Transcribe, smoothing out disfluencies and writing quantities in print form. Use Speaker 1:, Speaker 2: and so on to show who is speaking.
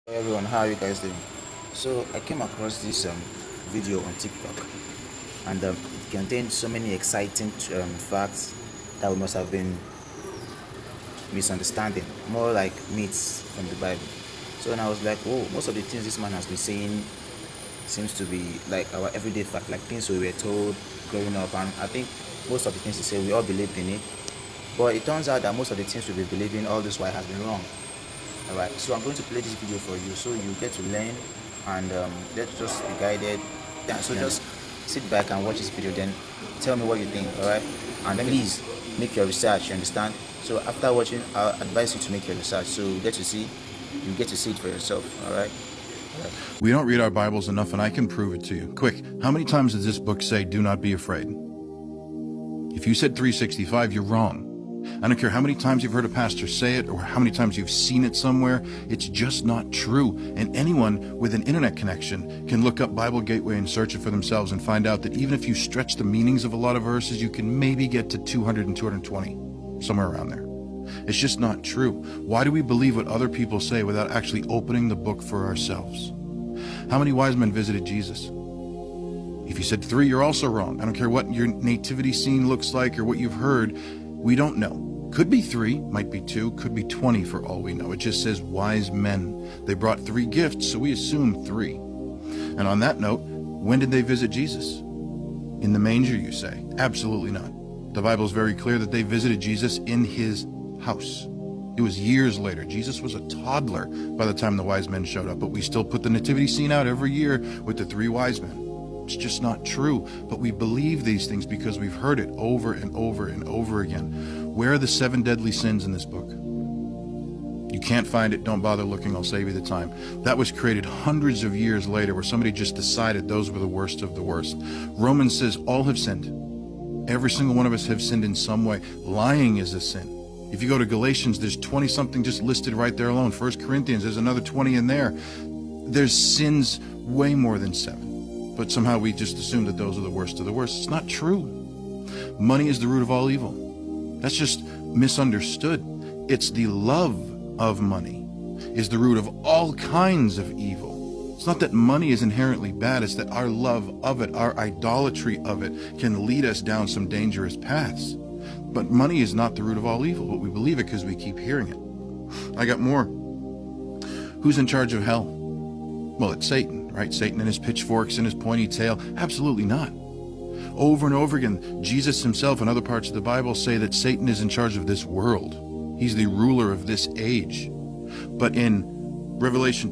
Speaker 1: Hello everyone, how are you guys doing? So I came across this video on TikTok, and it contained so many exciting facts that we must have been misunderstanding, more like myths from the Bible. So then I was like, oh, most of the things this man has been saying seems to be like our everyday fact, like things we were told growing up, and I think most of the things he said we all believed in it. But it turns out that most of the things we've been believing all this while has been wrong. Alright, so I'm going to play this video for you so you get to learn, and let's just be guided. Yeah, so just sit back and watch this video, then tell me what you think. Alright, and please make your research, you understand? So after watching, I'll advise you to make your research so you get to see it for yourself. Alright.
Speaker 2: We don't read our Bibles enough, and I can prove it to you. Quick, how many times does this book say, do not be afraid? If you said 365, you're wrong. I don't care how many times you've heard a pastor say it or how many times you've seen it somewhere, it's just not true. And anyone with an internet connection can look up Bible Gateway and search it for themselves and find out that even if you stretch the meanings of a lot of verses, you can maybe get to 200 and 220, somewhere around there. It's just not true. Why do we believe what other people say without actually opening the book for ourselves? How many wise men visited Jesus? If you said 3, you're also wrong. I don't care what your nativity scene looks like or what you've heard. We don't know. Could be 3, might be 2, could be 20 for all we know. It just says wise men. They brought 3 gifts, so we assume 3. And on that note, when did they visit Jesus? In the manger, you say? Absolutely not. The Bible is very clear that they visited Jesus in his house. It was years later. Jesus was a toddler by the time the wise men showed up, but we still put the nativity scene out every year with the 3 wise men. It's just not true, but we believe these things because we've heard it over and over and over again. Where are the 7 deadly sins in this book? You can't find it, don't bother looking, I'll save you the time. That was created hundreds of years later where somebody just decided those were the worst of the worst. Romans says all have sinned. Every single one of us have sinned in some way. Lying is a sin. If you go to Galatians, there's 20 something just listed right there alone. 1 Corinthians, there's another 20 in there. There's sins way more than 7. But somehow we just assume that those are the worst of the worst. It's not true. Money is the root of all evil. That's just misunderstood. It's the love of money is the root of all kinds of evil. It's not that money is inherently bad. It's that our love of it, our idolatry of it, can lead us down some dangerous paths. But money is not the root of all evil, but we believe it because we keep hearing it. I got more. Who's in charge of hell? Well, it's Satan, right? Satan and his pitchforks and his pointy tail? Absolutely not. Over and over again, Jesus himself and other parts of the Bible say that Satan is in charge of this world. He's the ruler of this age. But in Revelation